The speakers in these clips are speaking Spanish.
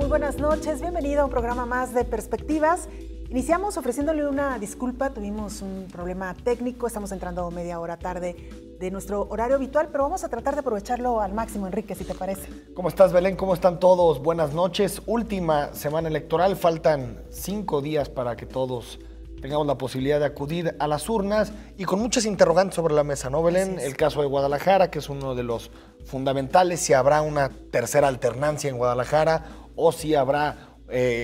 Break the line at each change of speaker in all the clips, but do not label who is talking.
buenas noches, bienvenido a un programa más de Perspectivas. Iniciamos ofreciéndole una disculpa, tuvimos un problema técnico, estamos entrando media hora tarde de nuestro horario habitual, pero vamos a tratar de aprovecharlo al máximo, Enrique, si te parece.
¿Cómo estás, Belén? ¿Cómo están todos? Buenas noches. Última semana electoral, faltan 5 días para que todos tengamos la posibilidad de acudir a las urnas y con muchas interrogantes sobre la mesa, ¿no, Belén? El caso de Guadalajara, que es uno de los fundamentales, si habrá una tercera alternancia en Guadalajara o si habrá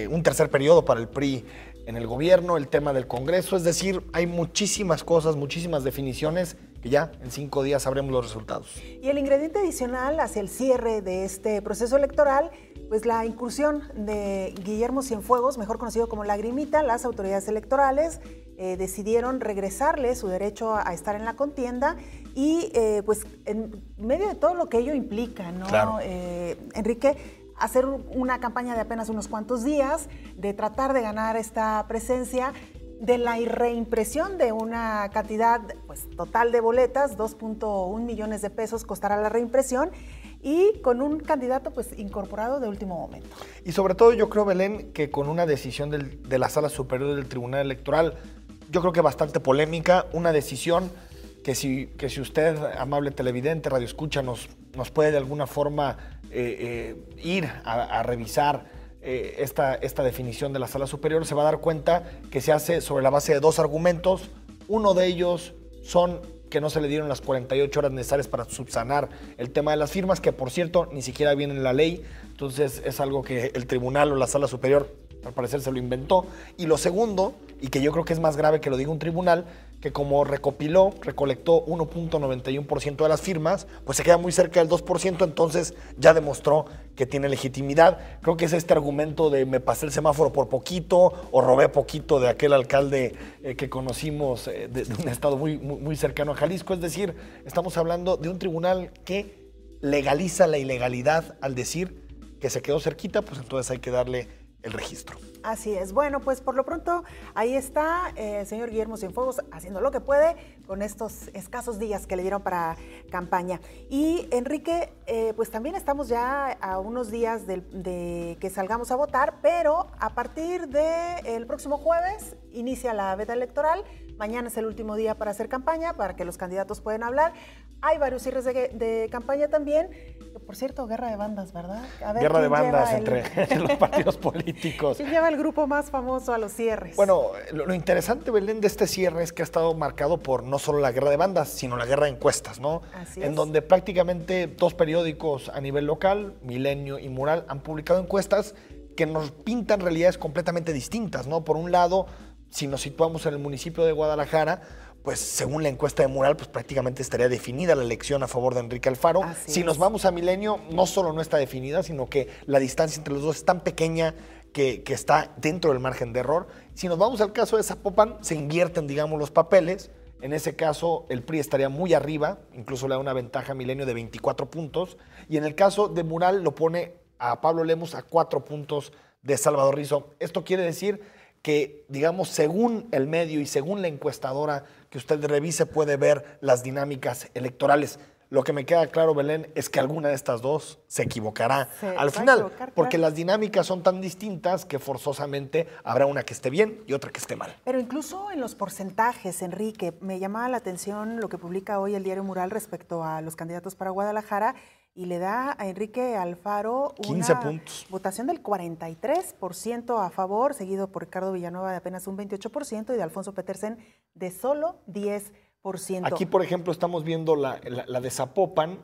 un tercer periodo para el PRI en el gobierno, el tema del Congreso, es decir, hay muchísimas cosas, muchísimas definiciones que ya en 5 días sabremos los resultados.
Y el ingrediente adicional hacia el cierre de este proceso electoral, pues la incursión de Guillermo Cienfuegos, mejor conocido como Lagrimita. Las autoridades electorales decidieron regresarle su derecho a estar en la contienda y pues en medio de todo lo que ello implica, ¿no?
Claro.
Enrique, hacer una campaña de apenas unos cuantos días, de tratar de ganar esta presencia, de la reimpresión de una cantidad pues, total de boletas, 2.1 millones de pesos costará la reimpresión, y con un candidato pues incorporado de último momento.
Y sobre todo yo creo, Belén, que con una decisión de la Sala Superior del Tribunal Electoral, yo creo que bastante polémica, una decisión que si usted, amable televidente, radioescucha, nos puede de alguna forma ir a revisar esta definición de la Sala Superior, se va a dar cuenta que se hace sobre la base de 2 argumentos. Uno de ellos son que no se le dieron las 48 horas necesarias para subsanar el tema de las firmas, que por cierto ni siquiera viene en la ley, entonces es algo que el tribunal o la Sala Superior al parecer se lo inventó. Y lo segundo, y que yo creo que es más grave que lo diga un tribunal, que como recolectó 1.91% de las firmas, pues se queda muy cerca del 2%, entonces ya demostró que tiene legitimidad. Creo que es este argumento de me pasé el semáforo por poquito o robé poquito de aquel alcalde que conocimos de un estado muy cercano a Jalisco. Es decir, estamos hablando de un tribunal que legaliza la ilegalidad al decir que se quedó cerquita, pues entonces hay que darle el registro.
Así es. Bueno, pues por lo pronto ahí está el señor Guillermo Cienfuegos haciendo lo que puede con estos escasos días que le dieron para campaña. Y Enrique, pues también estamos ya a unos días de que salgamos a votar, pero a partir del próximo jueves inicia la veda electoral. Mañana es el último día para hacer campaña, para que los candidatos puedan hablar. Hay varios cierres de campaña también. Por cierto, guerra de bandas, ¿verdad? A ver,
guerra de bandas entre los partidos políticos.
¿Quién lleva el grupo más famoso a los cierres?
Bueno, lo interesante, Belén, de este cierre es que ha estado marcado por no solo la guerra de bandas, sino la guerra de encuestas, ¿no?
Así es.
En donde prácticamente 2 periódicos a nivel local, Milenio y Mural, han publicado encuestas que nos pintan realidades completamente distintas, ¿no? Por un lado, si nos situamos en el municipio de Guadalajara, pues según la encuesta de Mural, pues prácticamente estaría definida la elección a favor de Enrique Alfaro. Si nos vamos a Milenio, no solo no está definida, sino que la distancia entre los dos es tan pequeña que está dentro del margen de error. Si nos vamos al caso de Zapopan, se invierten, digamos, los papeles. En ese caso, el PRI estaría muy arriba, incluso le da una ventaja a Milenio de 24 puntos. Y en el caso de Mural, lo pone a Pablo Lemus a 4 puntos de Salvador Rizo. Esto quiere decir que, digamos, según el medio y según la encuestadora que usted revise, puede ver las dinámicas electorales. Lo que me queda claro, Belén, es que alguna de estas dos se equivocará al final, porque las dinámicas son tan distintas que forzosamente habrá una que esté bien y otra que esté mal.
Pero incluso en los porcentajes, Enrique, me llamaba la atención lo que publica hoy el diario Mural respecto a los candidatos para Guadalajara, y le da a Enrique Alfaro
15 puntos.
Votación del 43% a favor, seguido por Ricardo Villanueva de apenas un 28% y de Alfonso Petersen de solo 10%.
Aquí, por ejemplo, estamos viendo la de Zapopan,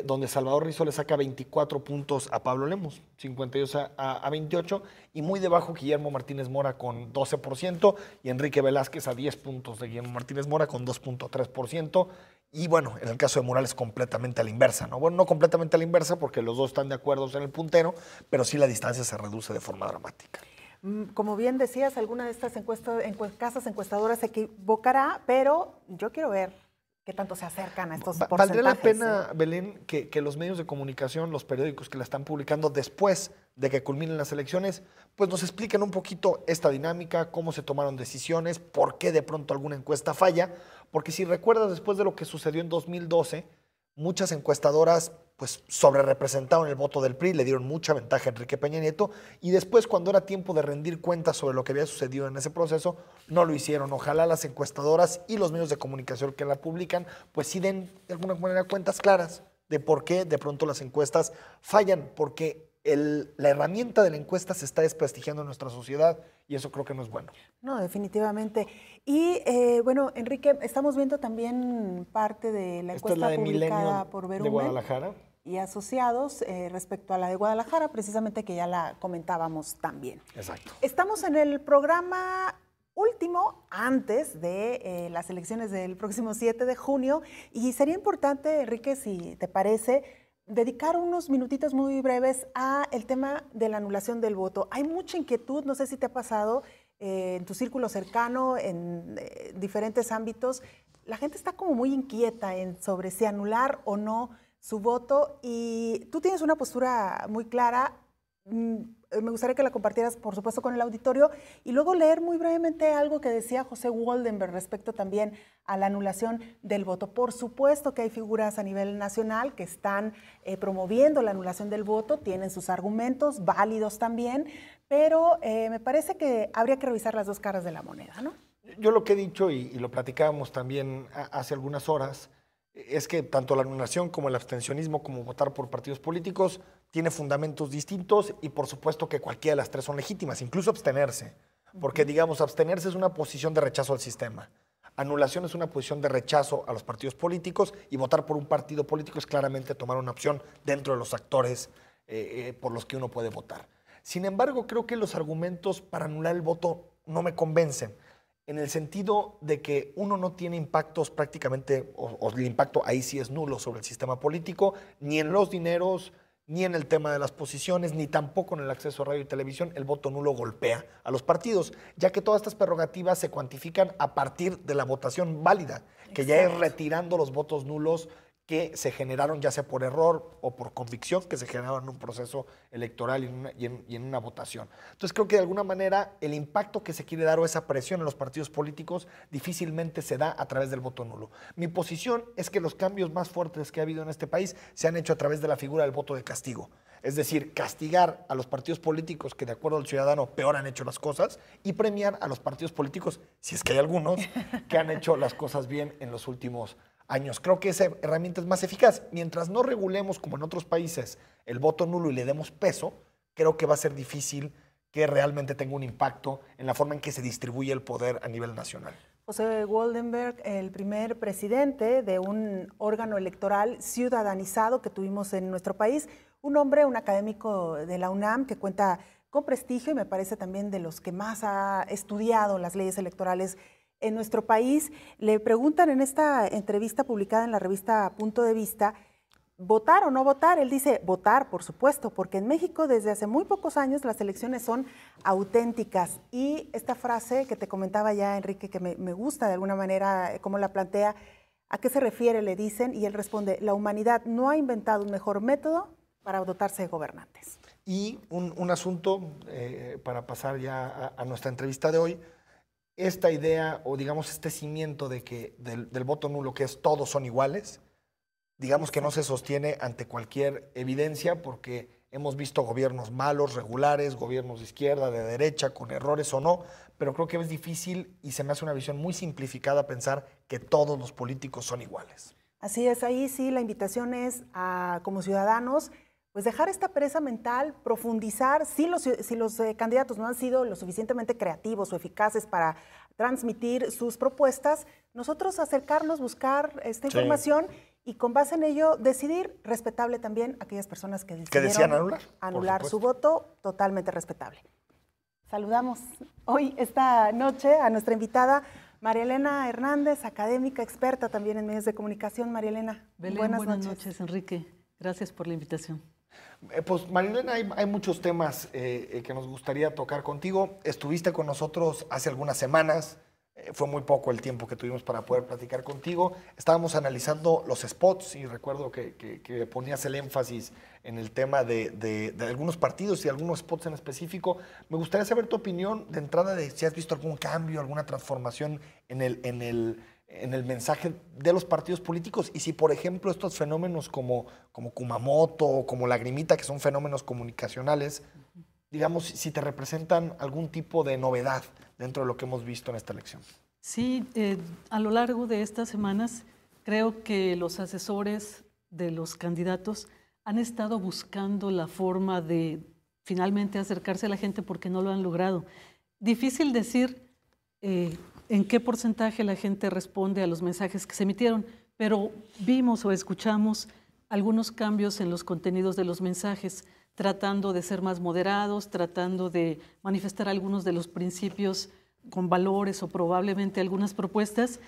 donde Salvador Rizo le saca 24 puntos a Pablo Lemus, 52 a 28, y muy debajo Guillermo Martínez Mora con 12%, y Enrique Velázquez a 10 puntos de Guillermo Martínez Mora con 2.3%. Y bueno, en el caso de Mural es completamente a la inversa, ¿no? Bueno, no completamente a la inversa porque los dos están de acuerdo en el puntero, pero sí la distancia se reduce de forma dramática.
Como bien decías, alguna de estas casas encuestadoras se equivocará, pero yo quiero ver qué tanto se acercan a estos porcentajes.
Valdría la pena, Belén, que los medios de comunicación, los periódicos que la están publicando después de que culminen las elecciones, pues nos expliquen un poquito esta dinámica, cómo se tomaron decisiones, por qué de pronto alguna encuesta falla, porque si recuerdas, después de lo que sucedió en 2012, muchas encuestadoras pues sobrerepresentaron el voto del PRI, le dieron mucha ventaja a Enrique Peña Nieto, y después, cuando era tiempo de rendir cuentas sobre lo que había sucedido en ese proceso, no lo hicieron. Ojalá las encuestadoras y los medios de comunicación que la publican, pues sí den de alguna manera cuentas claras de por qué de pronto las encuestas fallan, porque la herramienta de la encuesta se está desprestigiando en nuestra sociedad, y eso creo que no es bueno.
No, definitivamente. Y bueno, Enrique, estamos viendo también parte de la
Esta es
encuesta
la de
publicada
Milenio
por
de
Verumen
Guadalajara.
y asociados respecto a la de Guadalajara, precisamente, que ya la comentábamos también.
Exacto.
Estamos en el programa último antes de las elecciones del próximo 7 de junio, y sería importante, Enrique, si te parece, dedicar unos minutitos muy breves a el tema de la anulación del voto. Hay mucha inquietud, no sé si te ha pasado en tu círculo cercano, en diferentes ámbitos. La gente está como muy inquieta sobre si anular o no su voto, y tú tienes una postura muy clara. Me gustaría que la compartieras, por supuesto, con el auditorio, y luego leer muy brevemente algo que decía José Woldenberg respecto también a la anulación del voto. Por supuesto que hay figuras a nivel nacional que están promoviendo la anulación del voto, tienen sus argumentos válidos también, pero me parece que habría que revisar las dos caras de la moneda, ¿no?
Yo lo que he dicho, y lo platicábamos también hace algunas horas, es que tanto la anulación como el abstencionismo, como votar por partidos políticos, tiene fundamentos distintos, y por supuesto que cualquiera de las tres son legítimas, incluso abstenerse, porque digamos, abstenerse es una posición de rechazo al sistema, anulación es una posición de rechazo a los partidos políticos, y votar por un partido político es claramente tomar una opción dentro de los actores por los que uno puede votar. Sin embargo, creo que los argumentos para anular el voto no me convencen, en el sentido de que uno no tiene impactos prácticamente, o el impacto ahí sí es nulo sobre el sistema político, ni en los dineros, ni en el tema de las posiciones, ni tampoco en el acceso a radio y televisión. El voto nulo golpea a los partidos, ya que todas estas prerrogativas se cuantifican a partir de la votación válida, que ya es retirando los votos nulos que se generaron ya sea por error o por convicción, que se generaron en un proceso electoral y en una votación. Entonces creo que de alguna manera el impacto que se quiere dar, o esa presión en los partidos políticos, difícilmente se da a través del voto nulo. Mi posición es que los cambios más fuertes que ha habido en este país se han hecho a través de la figura del voto de castigo. Es decir, castigar a los partidos políticos que de acuerdo al ciudadano peor han hecho las cosas, y premiar a los partidos políticos, si es que hay algunos, que han hecho las cosas bien en los últimos años. Creo que esa herramienta es más eficaz. Mientras no regulemos, como en otros países, el voto nulo y le demos peso, creo que va a ser difícil que realmente tenga un impacto en la forma en que se distribuye el poder a nivel nacional.
José Woldenberg, el primer presidente de un órgano electoral ciudadanizado que tuvimos en nuestro país, un hombre, un académico de la UNAM que cuenta con prestigio y me parece también de los que más ha estudiado las leyes electorales en nuestro país. Le preguntan en esta entrevista publicada en la revista Punto de Vista, ¿votar o no votar? Él dice, votar, por supuesto, porque en México desde hace muy pocos años las elecciones son auténticas. Y esta frase que te comentaba ya, Enrique, que me gusta de alguna manera cómo la plantea, ¿a qué se refiere? Le dicen, y él responde, la humanidad no ha inventado un mejor método para dotarse de gobernantes.
Y un asunto, para pasar ya a nuestra entrevista de hoy, esta idea, o digamos este cimiento de que del voto nulo, que es todos son iguales, digamos que no se sostiene ante cualquier evidencia, porque hemos visto gobiernos malos, regulares, gobiernos de izquierda, de derecha, con errores o no, pero creo que es difícil y se me hace una visión muy simplificada pensar que todos los políticos son iguales.
Así es, ahí sí la invitación es a, como ciudadanos, pues dejar esta pereza mental, profundizar. Si los candidatos no han sido lo suficientemente creativos o eficaces para transmitir sus propuestas, nosotros acercarnos, buscar esta información y con base en ello decidir, respetable también aquellas personas que
decían
anular su voto, totalmente respetable. Saludamos hoy, esta noche, a nuestra invitada María Elena Hernández, académica, experta también en medios de comunicación. María Elena,
Belén, buenas noches, Enrique. Gracias por la invitación.
Pues María Elena, hay muchos temas que nos gustaría tocar contigo. Estuviste con nosotros hace algunas semanas, fue muy poco el tiempo que tuvimos para poder platicar contigo. Estábamos analizando los spots y recuerdo que ponías el énfasis en el tema de algunos partidos y algunos spots en específico. Me gustaría saber tu opinión de entrada de si has visto algún cambio, alguna transformación en en el mensaje de los partidos políticos y si, por ejemplo, estos fenómenos como Kumamoto o como Lagrimita, que son fenómenos comunicacionales, digamos, si te representan algún tipo de novedad dentro de lo que hemos visto en esta elección.
Sí, a lo largo de estas semanas creo que los asesores de los candidatos han estado buscando la forma de finalmente acercarse a la gente porque no lo han logrado. Difícil decir en qué porcentaje la gente responde a los mensajes que se emitieron, pero vimos o escuchamos algunos cambios en los contenidos de los mensajes, tratando de ser más moderados, tratando de manifestar algunos de los principios con valores o probablemente algunas propuestas.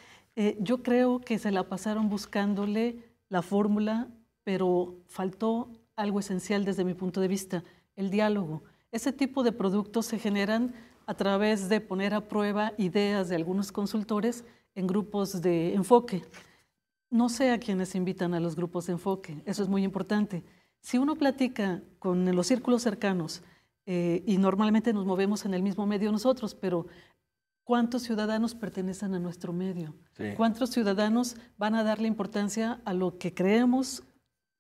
Yo creo que se la pasaron buscándole la fórmula, pero faltó algo esencial desde mi punto de vista, el diálogo. Ese tipo de productos se generan a través de poner a prueba ideas de algunos consultores en grupos de enfoque. No sé a quiénes invitan a los grupos de enfoque, eso es muy importante. Si uno platica con los círculos cercanos y normalmente nos movemos en el mismo medio nosotros, pero ¿cuántos ciudadanos pertenecen a nuestro medio? Sí. ¿Cuántos ciudadanos van a darle importancia a lo que creemos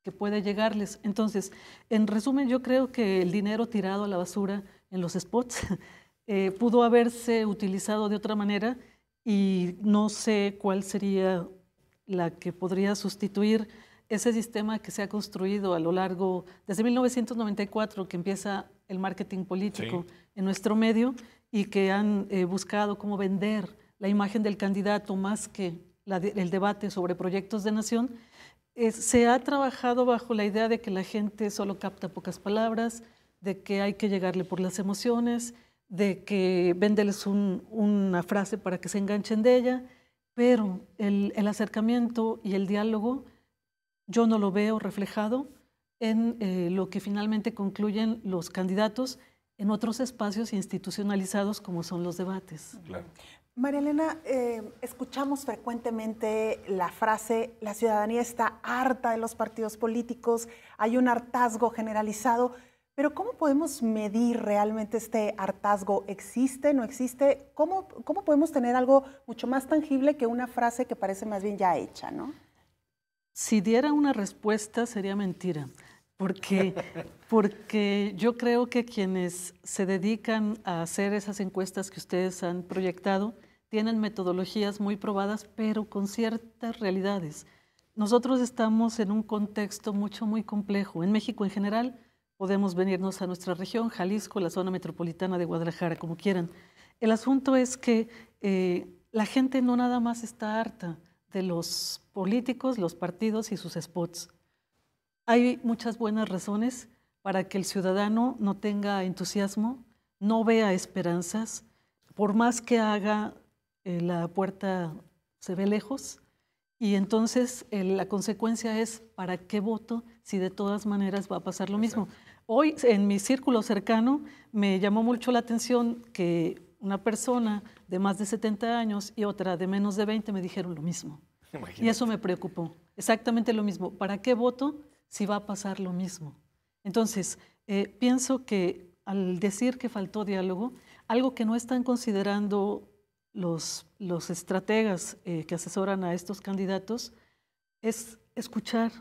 que puede llegarles? Entonces, en resumen, yo creo que el dinero tirado a la basura en los spots pudo haberse utilizado de otra manera y no sé cuál sería la que podría sustituir ese sistema que se ha construido a lo largo, desde 1994, que empieza el marketing político en nuestro medio y que han buscado cómo vender la imagen del candidato más que el debate sobre proyectos de nación. Se ha trabajado bajo la idea de que la gente solo capta pocas palabras, de que hay que llegarle por las emociones, de que véndeles una frase para que se enganchen de ella, pero el acercamiento y el diálogo yo no lo veo reflejado en lo que finalmente concluyen los candidatos en otros espacios institucionalizados como son los debates.
Claro.
María Elena, escuchamos frecuentemente la frase, la ciudadanía está harta de los partidos políticos, hay un hartazgo generalizado, pero ¿cómo podemos medir realmente este hartazgo? ¿Existe, no existe? ¿Cómo podemos tener algo mucho más tangible que una frase que parece más bien ya hecha, ¿no?
Si diera una respuesta sería mentira, porque yo creo que quienes se dedican a hacer esas encuestas que ustedes han proyectado tienen metodologías muy probadas, pero con ciertas realidades. Nosotros estamos en un contexto muy complejo. En México en general podemos venirnos a nuestra región, Jalisco, la zona metropolitana de Guadalajara, como quieran. El asunto es que la gente no nada más está harta de los políticos, los partidos y sus spots. Hay muchas buenas razones para que el ciudadano no tenga entusiasmo, no vea esperanzas, por más que haga la puerta se ve lejos, y entonces la consecuencia es ¿para qué voto si de todas maneras va a pasar lo mismo? Hoy en mi círculo cercano me llamó mucho la atención que una persona de más de 70 años y otra de menos de 20 me dijeron lo mismo. Imagínate. Y eso me preocupó, exactamente lo mismo. ¿Para qué voto si va a pasar lo mismo? Entonces, pienso que al decir que faltó diálogo, algo que no están considerando los estrategas que asesoran a estos candidatos es escuchar,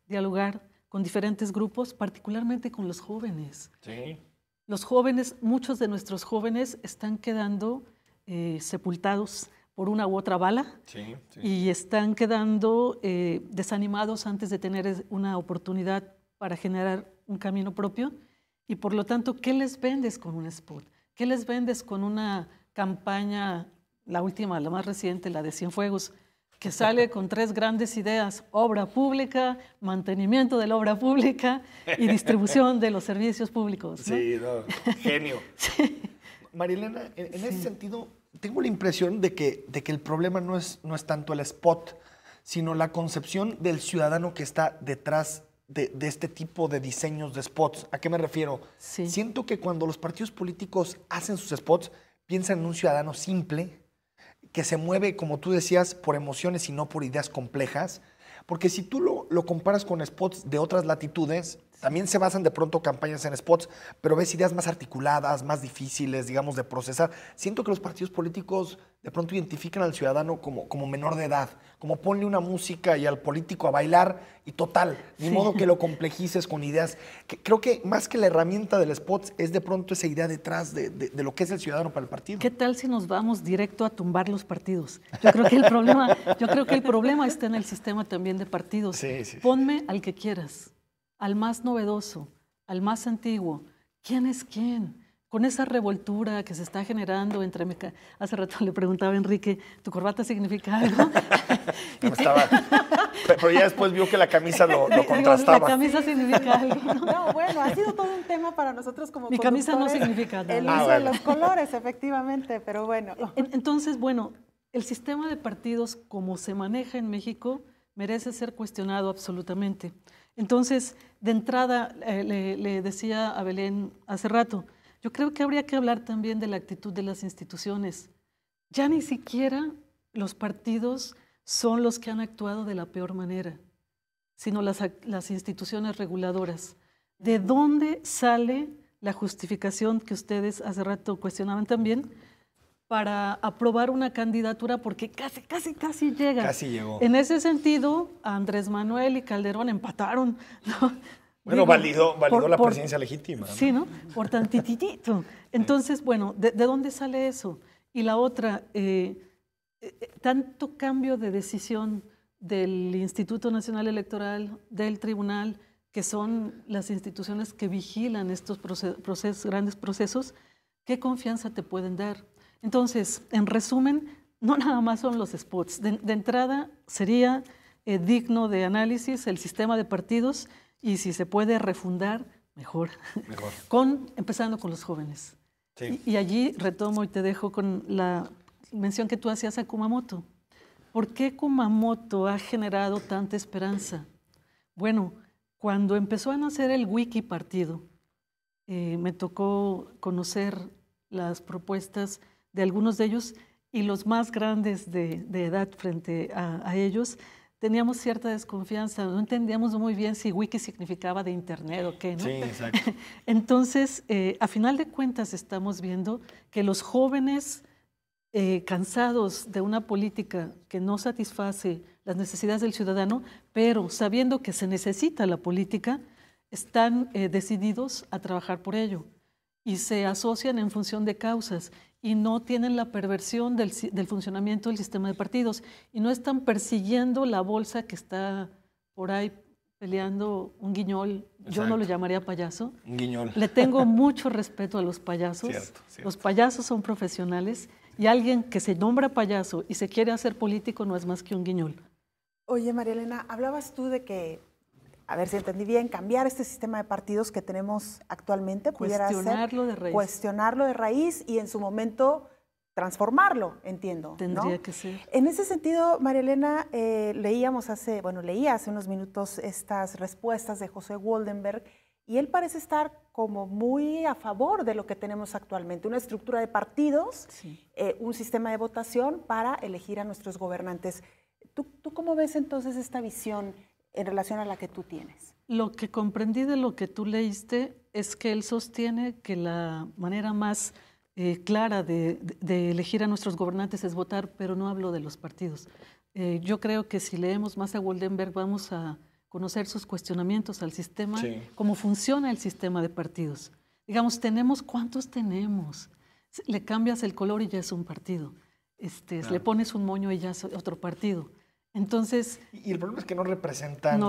dialogar con diferentes grupos, particularmente con los jóvenes. Sí. Los jóvenes, muchos de nuestros jóvenes están quedando sepultados por una u otra bala y están quedando desanimados antes de tener una oportunidad para generar un camino propio y por lo tanto, ¿qué les vendes con un spot? ¿Qué les vendes con una campaña, la última, la más reciente, la de Cienfuegos, que sale con 3 grandes ideas: obra pública, mantenimiento de la obra pública y distribución de los servicios públicos, ¿no?
Sí, no, genio. Sí. María Elena, en ese sentido, tengo la impresión de que el problema no es tanto el spot, sino la concepción del ciudadano que está detrás de este tipo de diseños de spots. ¿A qué me refiero? Sí. Siento que cuando los partidos políticos hacen sus spots, piensan en un ciudadano simple, que se mueve, como tú decías, por emociones y no por ideas complejas. Porque si tú lo comparas con spots de otras latitudes, También se basan de pronto campañas en spots, pero ves ideas más articuladas, más difíciles, digamos, de procesar. Siento que los partidos políticos de pronto identifican al ciudadano como menor de edad, como ponle una música y al político a bailar y total, ni modo que lo complejices con ideas. Creo que más que la herramienta del spot es de pronto esa idea detrás de lo que es el ciudadano para el partido.
¿Qué tal si nos vamos directo a tumbar los partidos? Yo creo que el problema está en el sistema también de partidos.
Sí.
Ponme al que quieras, al más novedoso, al más antiguo. ¿Quién es quién? Con esa revoltura que se está generando entre... Hace rato le preguntaba a Enrique, ¿tu corbata significa algo?
Pero ya después vio que la camisa lo contrastaba.
La camisa significa algo.
No, bueno, ha sido todo un tema para nosotros como
Mi camisa no significa nada.
El uso de los colores, efectivamente, pero bueno.
Entonces, bueno, el sistema de partidos como se maneja en México merece ser cuestionado absolutamente. Entonces, de entrada, le decía a Belén hace rato, yo creo que habría que hablar también de la actitud de las instituciones. Ya ni siquiera los partidos son los que han actuado de la peor manera, sino las instituciones reguladoras. ¿De dónde sale la justificación que ustedes hace rato cuestionaban también para aprobar una candidatura? Porque casi llega.
Casi llegó.
En ese sentido, Andrés Manuel y Calderón empataron, ¿no?
Bueno, validó la presidencia legítima, ¿no?
Sí, ¿no? Por tantitito. Entonces, bueno, ¿de dónde sale eso? Y la otra, tanto cambio de decisión del Instituto Nacional Electoral, del Tribunal, que son las instituciones que vigilan estos grandes procesos, ¿qué confianza te pueden dar? Entonces, en resumen, no nada más son los spots. De entrada, sería digno de análisis el sistema de partidos y si se puede refundar, mejor. Empezando con los jóvenes.
Sí.
Y allí retomo y te dejo con la mención que tú hacías a Kumamoto. ¿Por qué Kumamoto ha generado tanta esperanza? Bueno, cuando empezó a nacer el Wiki Partido, me tocó conocer las propuestas de algunos de ellos y los más grandes de edad frente a ellos, teníamos cierta desconfianza, no entendíamos muy bien si wiki significaba de internet o qué, ¿no?
Sí, exacto.
Entonces, a final de cuentas estamos viendo que los jóvenes cansados de una política que no satisface las necesidades del ciudadano, pero sabiendo que se necesita la política, están decididos a trabajar por ello y se asocian en función de causas y no tienen la perversión del funcionamiento del sistema de partidos y no están persiguiendo la bolsa que está por ahí peleando un guiñol. Exacto. Yo no lo llamaría payaso.
Un guiñol.
Le tengo mucho respeto a los payasos.
Cierto.
Los payasos son profesionales y alguien que se nombra payaso y se quiere hacer político no es más que un guiñol.
Oye, María Elena, hablabas tú de que, a ver si entendí bien, cambiar este sistema de partidos que tenemos actualmente pudiera ser cuestionarlo de raíz y en su momento transformarlo, entiendo.
Tendría que ser.
En ese sentido, María Elena, leía hace unos minutos estas respuestas de José Woldenberg y él parece estar como muy a favor de lo que tenemos actualmente, una estructura de partidos, sí. Un sistema de votación para elegir a nuestros gobernantes. ¿Tú cómo ves entonces esta visión en relación a la que tú tienes?
Lo que comprendí de lo que tú leíste es que él sostiene que la manera más clara de elegir a nuestros gobernantes es votar, pero no hablo de los partidos. Yo creo que si leemos más a Woldenberg vamos a conocer sus cuestionamientos al sistema, sí. Cómo funciona el sistema de partidos. Digamos, ¿cuántos tenemos? Le cambias el color y ya es un partido. Claro. Le pones un moño y ya es otro partido. Entonces,
y el problema es que no representan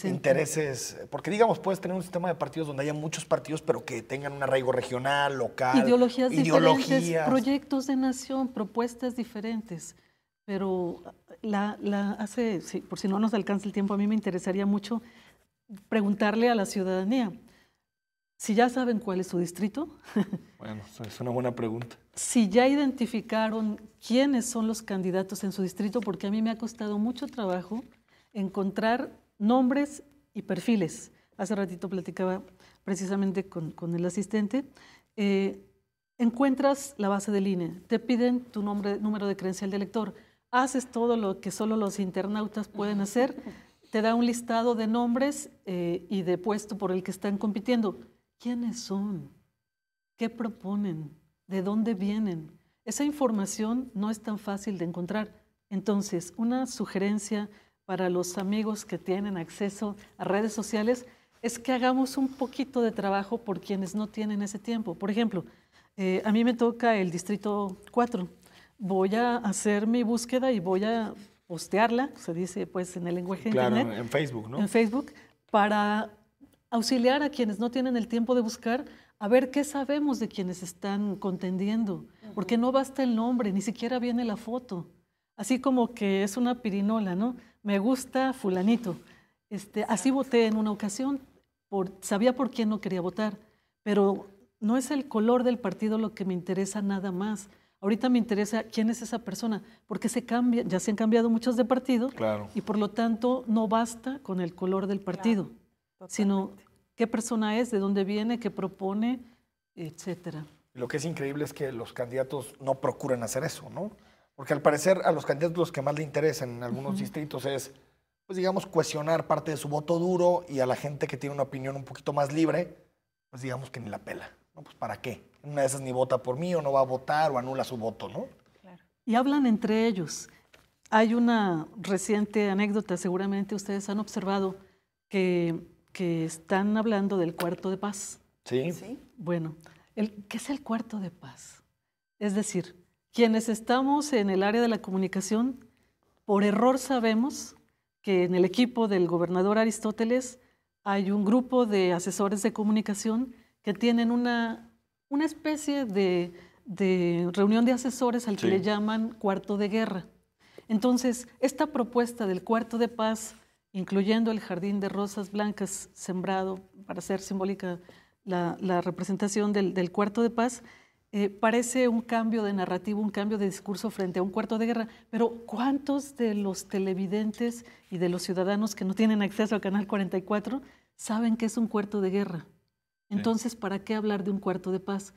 intereses, porque digamos, puedes tener un sistema de partidos donde haya muchos partidos, pero que tengan un arraigo regional, local,
ideologías diferentes, proyectos de nación, propuestas diferentes. Pero sí, por si no nos alcanza el tiempo, a mí me interesaría mucho preguntarle a la ciudadanía, si ya saben cuál es su distrito.
Bueno, es una buena pregunta.
Si ya identificaron quiénes son los candidatos en su distrito, porque a mí me ha costado mucho trabajo encontrar nombres y perfiles. Hace ratito platicaba precisamente con el asistente. Encuentras la base del INE, te piden tu número de credencial de elector, haces todo lo que solo los internautas pueden hacer, te da un listado de nombres y de puesto por el que están compitiendo. ¿Quiénes son? ¿Qué proponen? ¿De dónde vienen? Esa información no es tan fácil de encontrar. Entonces, una sugerencia para los amigos que tienen acceso a redes sociales es que hagamos un poquito de trabajo por quienes no tienen ese tiempo. Por ejemplo, a mí me toca el Distrito 4. Voy a hacer mi búsqueda y voy a postearla, se dice pues en el lenguaje de
Claro,
Internet.
en Facebook, ¿no?
En Facebook, para auxiliar a quienes no tienen el tiempo de buscar, a ver qué sabemos de quienes están contendiendo, porque no basta el nombre, ni siquiera viene la foto. Así como que es una pirinola, ¿no? Me gusta fulanito. Así voté en una ocasión, sabía por quién no quería votar, pero no es el color del partido lo que me interesa nada más. Ahorita me interesa quién es esa persona, porque ya se han cambiado muchos de partido,
Claro.
y por lo tanto no basta con el color del partido,
Claro,
sino qué persona es, de dónde viene, qué propone, etcétera.
Lo que es increíble es que los candidatos no procuran hacer eso, ¿no? Porque al parecer a los candidatos los que más le interesan en algunos distritos es, pues digamos, cohesionar parte de su voto duro, y a la gente que tiene una opinión un poquito más libre, pues digamos que ni la pela, ¿no? Pues ¿para qué? Una de esas ni vota por mí o no va a votar o anula su voto, ¿no?
Claro.
Y hablan entre ellos. Hay una reciente anécdota, seguramente ustedes han observado, que están hablando del cuarto de paz.
Sí.
Sí.
Bueno, ¿qué es el cuarto de paz? Es decir, quienes estamos en el área de la comunicación, por error sabemos que en el equipo del gobernador Aristóteles hay un grupo de asesores de comunicación que tienen una especie de reunión de asesores al que le llaman cuarto de guerra. Entonces, esta propuesta del cuarto de paz, incluyendo el jardín de rosas blancas sembrado para hacer simbólica la representación del cuarto de paz, parece un cambio de narrativo, un cambio de discurso frente a un cuarto de guerra. Pero ¿cuántos de los televidentes y de los ciudadanos que no tienen acceso a Canal 44 saben que es un cuarto de guerra? Entonces, ¿para qué hablar de un cuarto de paz?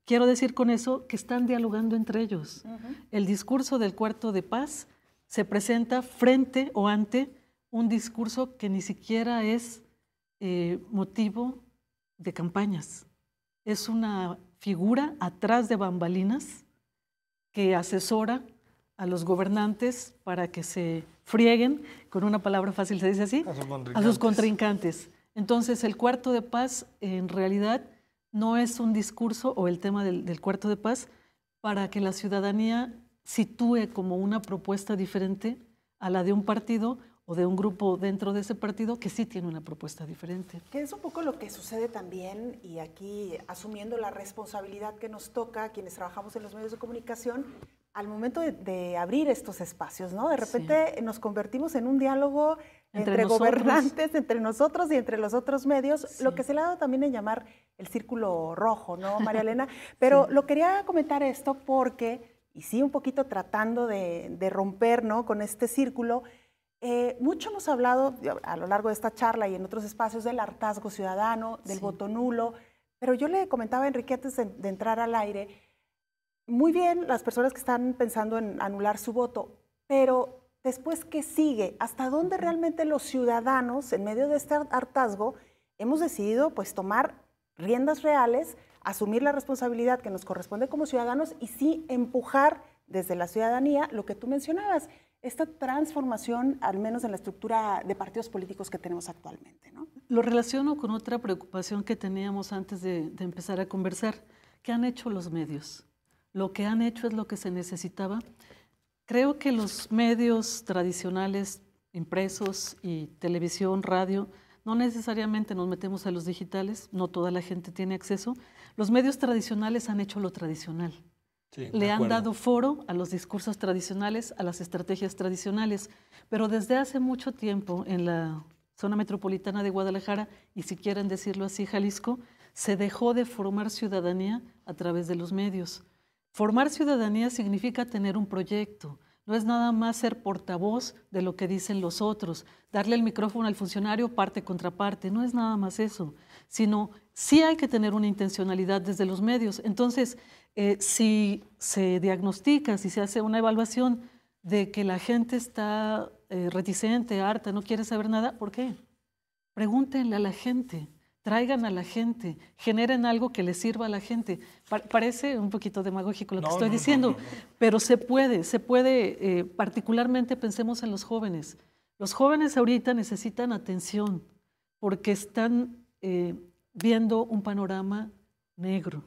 Quiero decir con eso que están dialogando entre ellos. El discurso del cuarto de paz se presenta frente o ante un discurso que ni siquiera es motivo de campañas. Es una figura atrás de bambalinas que asesora a los gobernantes para que se frieguen, con una palabra fácil se dice así, a sus contrincantes. Entonces, el cuarto de paz en realidad no es un discurso, o el tema del cuarto de paz, para que la ciudadanía sitúe como una propuesta diferente a la de un partido o de un grupo dentro de ese partido que sí tiene una propuesta diferente.
Que es un poco lo que sucede también, y aquí asumiendo la responsabilidad que nos toca a quienes trabajamos en los medios de comunicación, al momento de abrir estos espacios, ¿no? De repente nos convertimos en un diálogo entre gobernantes, entre nosotros y entre los otros medios, lo que se le ha dado también en llamar el círculo rojo, ¿no, María Elena? Pero lo quería comentar esto porque, y sí un poquito tratando de romper, ¿no?, con este círculo, mucho hemos hablado a lo largo de esta charla y en otros espacios del hartazgo ciudadano, del voto nulo, pero yo le comentaba a Enrique antes de entrar al aire, muy bien las personas que están pensando en anular su voto, pero después, ¿qué sigue? ¿Hasta dónde realmente los ciudadanos, en medio de este hartazgo, hemos decidido pues tomar riendas reales, asumir la responsabilidad que nos corresponde como ciudadanos y sí empujar desde la ciudadanía lo que tú mencionabas, esta transformación, al menos en la estructura de partidos políticos que tenemos actualmente, ¿no?
Lo relaciono con otra preocupación que teníamos antes de empezar a conversar. ¿Qué han hecho los medios? Lo que han hecho es lo que se necesitaba. Creo que los medios tradicionales, impresos y televisión, radio, no necesariamente nos metemos a los digitales, no toda la gente tiene acceso. Los medios tradicionales han hecho lo tradicional. Sí, le han dado foro a los discursos tradicionales, a las estrategias tradicionales, pero desde hace mucho tiempo en la zona metropolitana de Guadalajara, y si quieren decirlo así, Jalisco, se dejó de formar ciudadanía a través de los medios. Formar ciudadanía significa tener un proyecto, no es nada más ser portavoz de lo que dicen los otros, darle el micrófono al funcionario parte contra parte, no es nada más eso, sino sí hay que tener una intencionalidad desde los medios. Entonces, si se diagnostica, si se hace una evaluación de que la gente está reticente, harta, no quiere saber nada. ¿Por qué? Pregúntenle a la gente, traigan a la gente, generen algo que les sirva a la gente. Parece un poquito demagógico lo que estoy diciendo, pero se puede, particularmente pensemos en los jóvenes. Los jóvenes ahorita necesitan atención porque están viendo un panorama negro,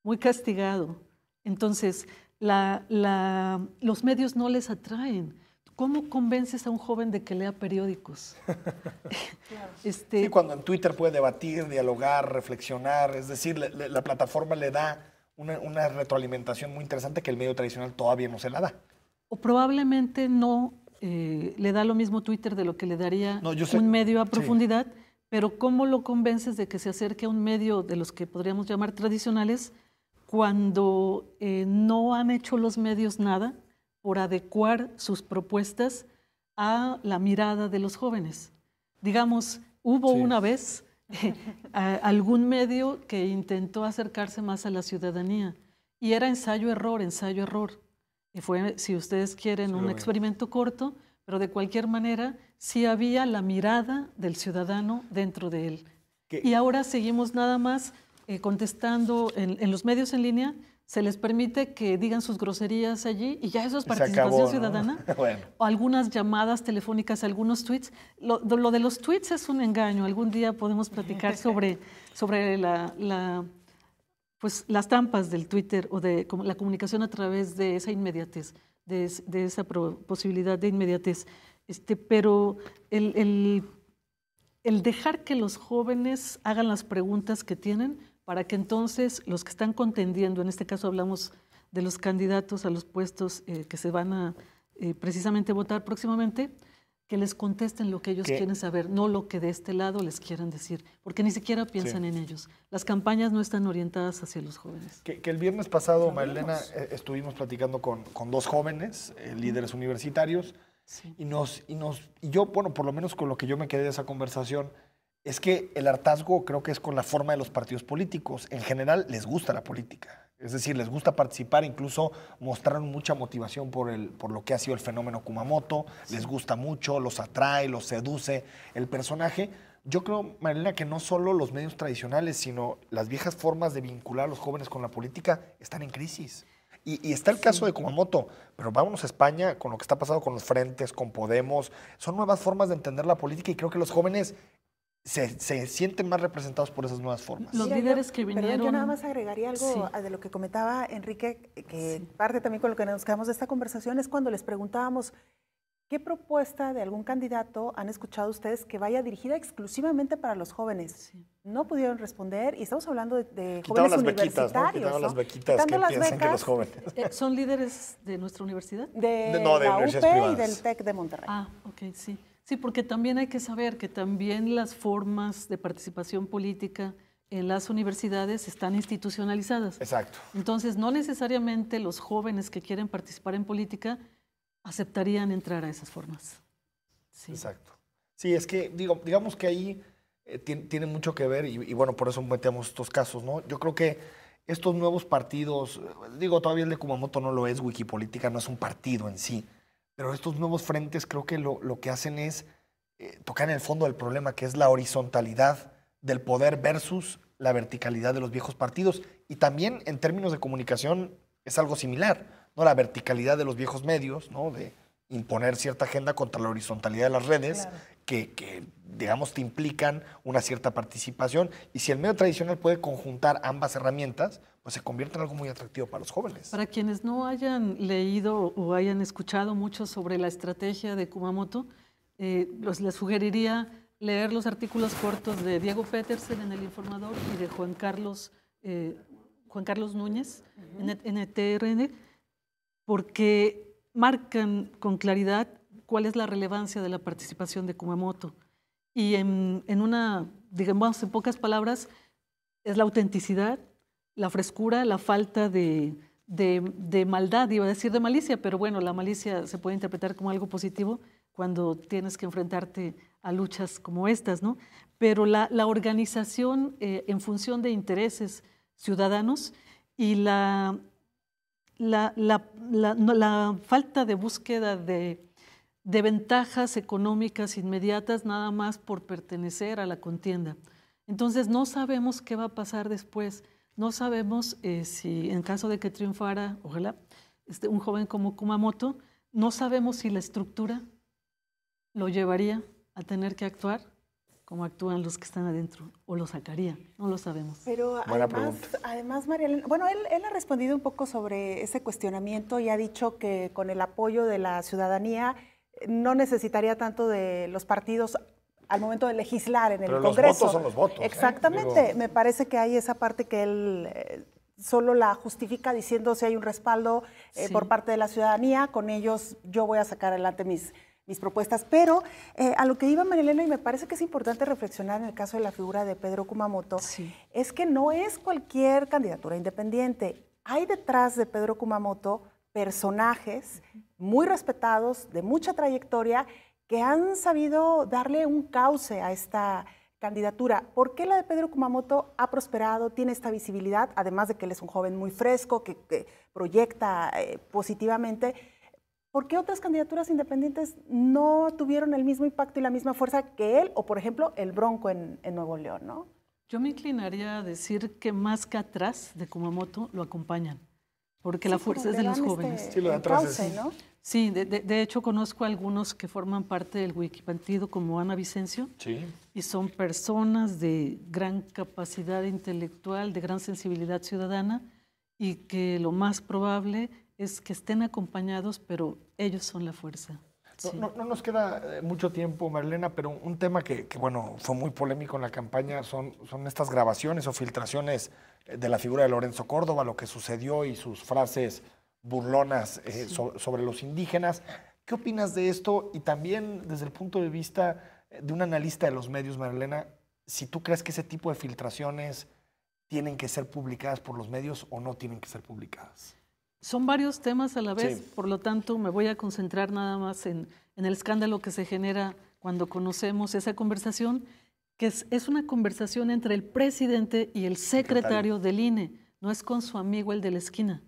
muy castigado. Entonces, los medios no les atraen. ¿Cómo convences a un joven de que lea periódicos?
Claro.
Sí, cuando en Twitter puede debatir, dialogar, reflexionar, es decir, la plataforma le da una retroalimentación muy interesante que el medio tradicional todavía no se la da.
O probablemente no le da lo mismo Twitter de lo que le daría un medio a profundidad, sí. Pero ¿cómo lo convences de que se acerque a un medio de los que podríamos llamar tradicionales cuando no han hecho los medios nada por adecuar sus propuestas a la mirada de los jóvenes? Digamos, hubo una vez algún medio que intentó acercarse más a la ciudadanía y era ensayo-error, ensayo-error. Fue, si ustedes quieren, un experimento corto, pero de cualquier manera sí había la mirada del ciudadano dentro de él. Y ahora seguimos nada más contestando en los medios en línea. Se les permite que digan sus groserías allí y ya eso es participación ciudadana. Bueno. O algunas llamadas telefónicas, algunos tweets. Lo de los tweets es un engaño. Algún día podemos platicar sobre pues, las trampas del Twitter o de la comunicación a través de esa inmediatez, de esa posibilidad de inmediatez. Pero el dejar que los jóvenes hagan las preguntas que tienen para que entonces los que están contendiendo, en este caso hablamos de los candidatos a los puestos que se van a precisamente votar próximamente, que les contesten lo que ellos quieren saber, no lo que de este lado les quieran decir, porque ni siquiera piensan en ellos. Las campañas no están orientadas hacia los jóvenes.
Que el viernes pasado, Marilena, estuvimos platicando con dos jóvenes, líderes universitarios, sí. y yo, bueno, por lo menos con lo que yo me quedé de esa conversación, es que el hartazgo creo que es con la forma de los partidos políticos. En general les gusta la política, es decir, les gusta participar, incluso mostraron mucha motivación por lo que ha sido el fenómeno Kumamoto, sí. Les gusta mucho, los atrae, los seduce el personaje. Yo creo, Marilena, que no solo los medios tradicionales, sino las viejas formas de vincular a los jóvenes con la política están en crisis. Y está el caso de Kumamoto, pero vámonos a España con lo que está pasando con los frentes, con Podemos. Son nuevas formas de entender la política y creo que los jóvenes se sienten más representados por esas nuevas formas.
Los líderes que vinieron...
Perdón, yo nada más agregaría algo de lo que comentaba Enrique, que parte también con lo que nos quedamos de esta conversación, es cuando les preguntábamos ¿qué propuesta de algún candidato han escuchado ustedes que vaya dirigida exclusivamente para los jóvenes? Sí. No pudieron responder y estamos hablando de jóvenes universitarios.
Quitaron las bequitas que piensan que los jóvenes.
¿Son líderes de nuestra universidad?
De la UP y del TEC de Monterrey.
Ah, ok, sí. Sí, porque también hay que saber que también las formas de participación política en las universidades están institucionalizadas.
Exacto.
Entonces, no necesariamente los jóvenes que quieren participar en política aceptarían entrar a esas formas. Sí.
Exacto. Sí, es que digamos que ahí tiene mucho que ver y bueno, por eso metemos estos casos, ¿no? Yo creo que estos nuevos partidos, todavía el de Kumamoto no lo es, Wikipolítica no es un partido en sí, pero estos nuevos frentes creo que lo que hacen es tocar en el fondo del problema, que es la horizontalidad del poder versus la verticalidad de los viejos partidos. Y también en términos de comunicación es algo similar, ¿no? La verticalidad de los viejos medios, ¿no? De imponer cierta agenda contra la horizontalidad de las redes, claro. que digamos, te implican una cierta participación. Y si el medio tradicional puede conjuntar ambas herramientas, pues se convierte en algo muy atractivo para los jóvenes.
Para quienes no hayan leído o hayan escuchado mucho sobre la estrategia de Kumamoto, les sugeriría leer los artículos cortos de Diego Petersen en El Informador y de Juan Carlos Núñez en ETRN, porque marcan con claridad cuál es la relevancia de la participación de Kumamoto. Y en digamos, en pocas palabras, es la autenticidad, la frescura, la falta de maldad, iba a decir de malicia, pero bueno, la malicia se puede interpretar como algo positivo cuando tienes que enfrentarte a luchas como estas, ¿no? Pero la organización en función de intereses ciudadanos y la la falta de búsqueda de ventajas económicas inmediatas nada más por pertenecer a la contienda. Entonces no sabemos qué va a pasar después, no sabemos si en caso de que triunfara, ojalá, un joven como Kumamoto, no sabemos si la estructura lo llevaría a tener que actuar como actúan los que están adentro, o lo sacaría, no lo sabemos.
Pero además, María Elena, bueno, él ha respondido un poco sobre ese cuestionamiento y ha dicho que con el apoyo de la ciudadanía no necesitaría tanto de los partidos al momento de legislar en el Congreso.
Pero los votos son los votos.
Exactamente, me parece que hay esa parte que él solo la justifica diciendo si hay un respaldo por parte de la ciudadanía, con ellos yo voy a sacar adelante mis propuestas, pero a lo que iba María Elena, y me parece que es importante reflexionar en el caso de la figura de Pedro Kumamoto, es que no es cualquier candidatura independiente. Hay detrás de Pedro Kumamoto personajes muy respetados, de mucha trayectoria, que han sabido darle un cauce a esta candidatura. ¿Por qué la de Pedro Kumamoto ha prosperado, tiene esta visibilidad, además de que él es un joven muy fresco, que proyecta positivamente? ¿Por qué otras candidaturas independientes no tuvieron el mismo impacto y la misma fuerza que él, o por ejemplo, el Bronco en Nuevo León, ¿no?
Yo me inclinaría a decir que más que atrás de Kumamoto lo acompañan, porque la fuerza es de los jóvenes.
Sí, lo de atrás es,
¿no?
Sí, de hecho conozco a algunos que forman parte del Wikipartido, como Ana Vicencio, y son personas de gran capacidad intelectual, de gran sensibilidad ciudadana, y que lo más probable es que estén acompañados, pero ellos son la fuerza.
No nos queda mucho tiempo, Marilena, pero un tema que bueno, fue muy polémico en la campaña son estas grabaciones o filtraciones de la figura de Lorenzo Córdoba, lo que sucedió y sus frases burlonas sobre los indígenas. ¿Qué opinas de esto? Y también desde el punto de vista de un analista de los medios, Marilena, si tú crees que ese tipo de filtraciones tienen que ser publicadas por los medios o no tienen que ser publicadas.
Son varios temas a la vez, por lo tanto me voy a concentrar nada más en el escándalo que se genera cuando conocemos esa conversación, que es una conversación entre el presidente y el secretario del INE, no es con su amigo el de la esquina.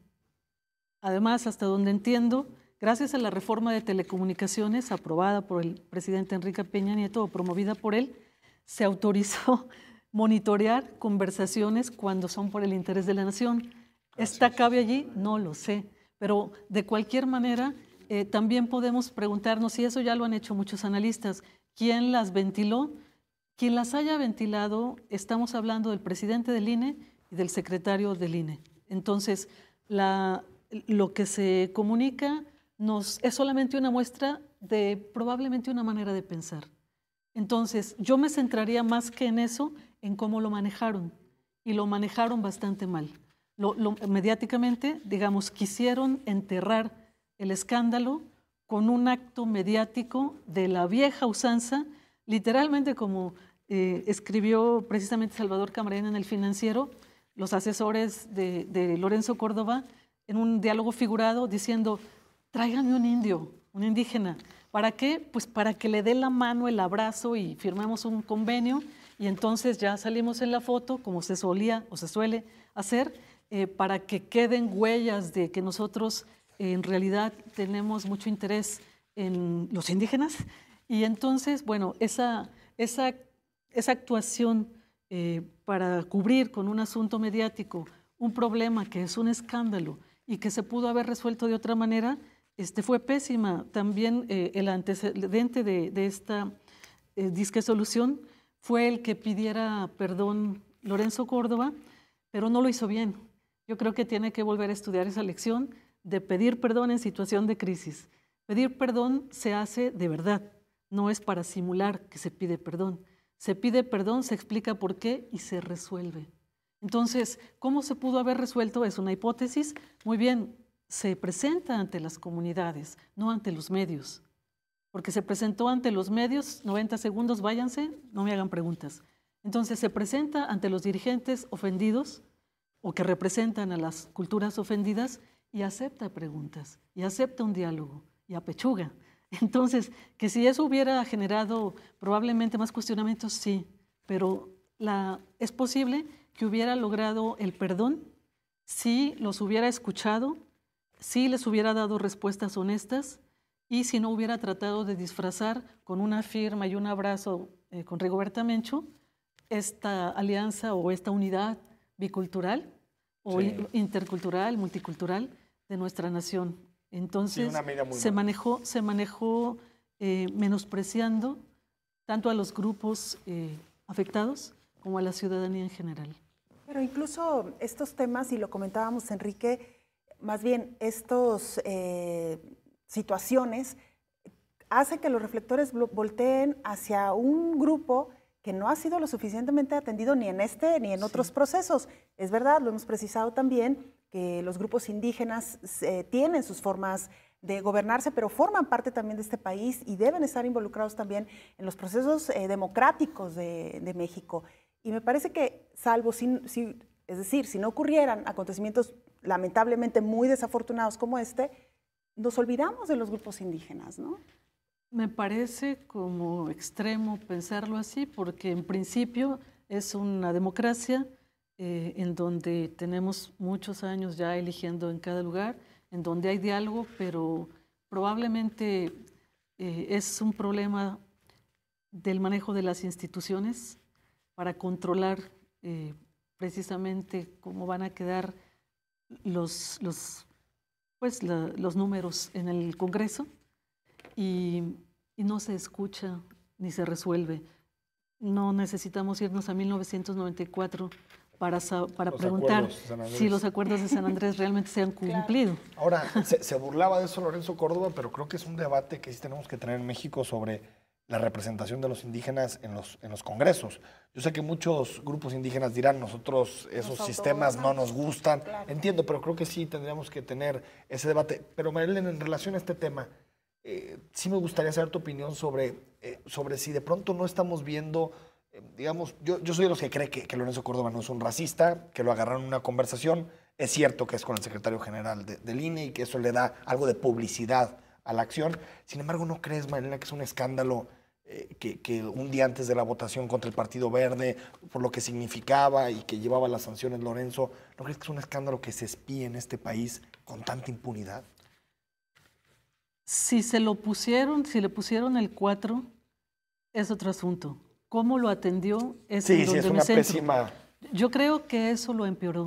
Además, hasta donde entiendo, gracias a la reforma de telecomunicaciones aprobada por el presidente Enrique Peña Nieto o promovida por él, se autorizó monitorear conversaciones cuando son por el interés de la nación. ¿Esta cabe allí? No lo sé, pero de cualquier manera también podemos preguntarnos, y eso ya lo han hecho muchos analistas, ¿quién las ventiló? Quien las haya ventilado, estamos hablando del presidente del INE y del secretario del INE. Entonces, lo que se comunica es solamente una muestra de probablemente una manera de pensar. Entonces, yo me centraría más que en eso, en cómo lo manejaron, y lo manejaron bastante mal. Mediáticamente, digamos, quisieron enterrar el escándalo con un acto mediático de la vieja usanza, literalmente como escribió precisamente Salvador Camarena en El Financiero, los asesores de Lorenzo Córdoba, en un diálogo figurado diciendo, tráiganme un indio, un indígena. ¿Para qué? Pues para que le dé la mano, el abrazo y firmemos un convenio y entonces ya salimos en la foto como se solía o se suele hacer para que queden huellas de que nosotros en realidad tenemos mucho interés en los indígenas y entonces, bueno, esa actuación para cubrir con un asunto mediático un problema que es un escándalo y que se pudo haber resuelto de otra manera, fue pésima. También el antecedente de esta disque solución fue el que pidiera perdón Lorenzo Córdoba, pero no lo hizo bien. Yo creo que tiene que volver a estudiar esa lección de pedir perdón en situación de crisis. Pedir perdón se hace de verdad, no es para simular que se pide perdón. Se pide perdón, se explica por qué y se resuelve. Entonces, ¿cómo se pudo haber resuelto? Es una hipótesis. Muy bien, se presenta ante las comunidades, no ante los medios. Porque se presentó ante los medios, 90 segundos, váyanse, no me hagan preguntas. Entonces, se presenta ante los dirigentes ofendidos o que representan a las culturas ofendidas y acepta preguntas, y acepta un diálogo, y apechuga. Entonces, que si eso hubiera generado probablemente más cuestionamientos, sí, pero es posible que hubiera logrado el perdón si los hubiera escuchado sí les hubiera dado respuestas honestas y si no hubiera tratado de disfrazar con una firma y un abrazo con Rigoberta Menchú esta alianza o esta unidad bicultural o intercultural, multicultural de nuestra nación. Entonces se manejó menospreciando tanto a los grupos afectados como a la ciudadanía en general.
Pero incluso estos temas, y lo comentábamos, Enrique, más bien estas situaciones hacen que los reflectores volteen hacia un grupo que no ha sido lo suficientemente atendido ni en este ni en otros procesos. Es verdad, lo hemos precisado también, que los grupos indígenas tienen sus formas de gobernarse, pero forman parte también de este país y deben estar involucrados también en los procesos democráticos de México. Y me parece que, salvo es decir, si no ocurrieran acontecimientos lamentablemente muy desafortunados como este, nos olvidamos de los grupos indígenas, ¿no?
Me parece como extremo pensarlo así, porque en principio es una democracia en donde tenemos muchos años ya eligiendo en cada lugar, en donde hay diálogo, pero probablemente es un problema del manejo de las instituciones para controlar precisamente cómo van a quedar los números en el Congreso y no se escucha ni se resuelve. No necesitamos irnos a 1994 para preguntar si los acuerdos de San Andrés realmente se han cumplido.
Ahora, se burlaba de eso Lorenzo Córdoba, pero creo que es un debate que sí tenemos que tener en México sobre la representación de los indígenas en los congresos. Yo sé que muchos grupos indígenas dirán, nosotros esos sistemas no nos gustan. Claro. Entiendo, pero creo que sí tendríamos que tener ese debate. Pero Marilena, en relación a este tema, sí me gustaría saber tu opinión sobre si de pronto no estamos viendo, digamos, yo soy de los que cree que Lorenzo Córdoba no es un racista, que lo agarraron en una conversación. Es cierto que es con el secretario general del INE y que eso le da algo de publicidad a la acción. Sin embargo, ¿no crees, Marilena, que es un escándalo que un día antes de la votación contra el Partido Verde, por lo que significaba y que llevaba las sanciones Lorenzo, ¿no crees que es un escándalo que se espíe en este país con tanta impunidad?
Si le pusieron el 4, es otro asunto. ¿Cómo lo atendió? Es
es una pésima.
Yo creo que eso lo empeoró.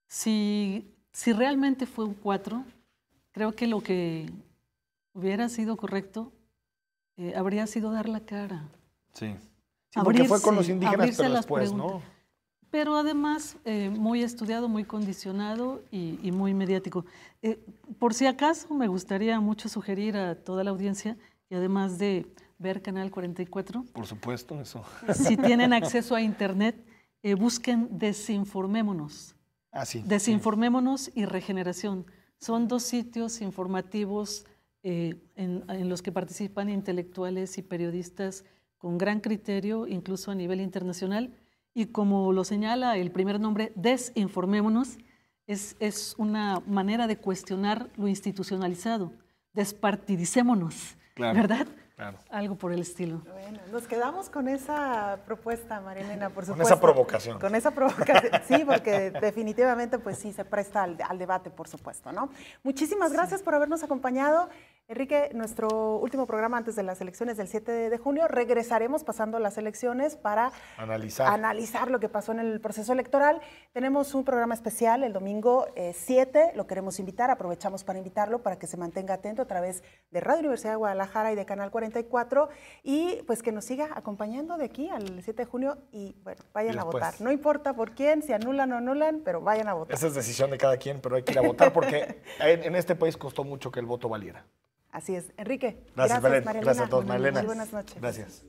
Si realmente fue un 4, creo que lo que hubiera sido correcto habría sido dar la cara.
Sí, porque fue con los indígenas, pero después, ¿no?
Pero además muy estudiado, muy condicionado y muy mediático. Por si acaso, me gustaría mucho sugerir a toda la audiencia, y además de ver Canal 44.
Por supuesto, eso.
Si tienen acceso a Internet, busquen Desinformémonos.
Sí.
Desinformémonos y Regeneración. Son 2 sitios informativos en los que participan intelectuales y periodistas con gran criterio, incluso a nivel internacional. Y como lo señala el primer nombre, Desinformémonos, es una manera de cuestionar lo institucionalizado. Despartidicémonos, claro, ¿verdad?
Claro.
Algo por el estilo.
Bueno, nos quedamos con esa propuesta, Marilena, por supuesto.
Con esa provocación.
Con esa provocación, sí, porque definitivamente pues sí se presta al debate, por supuesto, ¿no? Muchísimas gracias por habernos acompañado. Enrique, nuestro último programa antes de las elecciones del 7 de junio, regresaremos pasando las elecciones para analizar lo que pasó en el proceso electoral. Tenemos un programa especial el domingo 7, lo queremos invitar, aprovechamos para invitarlo para que se mantenga atento a través de Radio Universidad de Guadalajara y de Canal 44 y pues que nos siga acompañando de aquí al 7 de junio y bueno, vayan a votar. No importa por quién, si anulan o anulan, pero vayan a votar.
Esa es decisión de cada quien, pero hay que ir a votar porque en este país costó mucho que el voto valiera.
Así es. Enrique,
gracias Marilena. Gracias a todos, Marilena.
Muy buenas noches.
Gracias.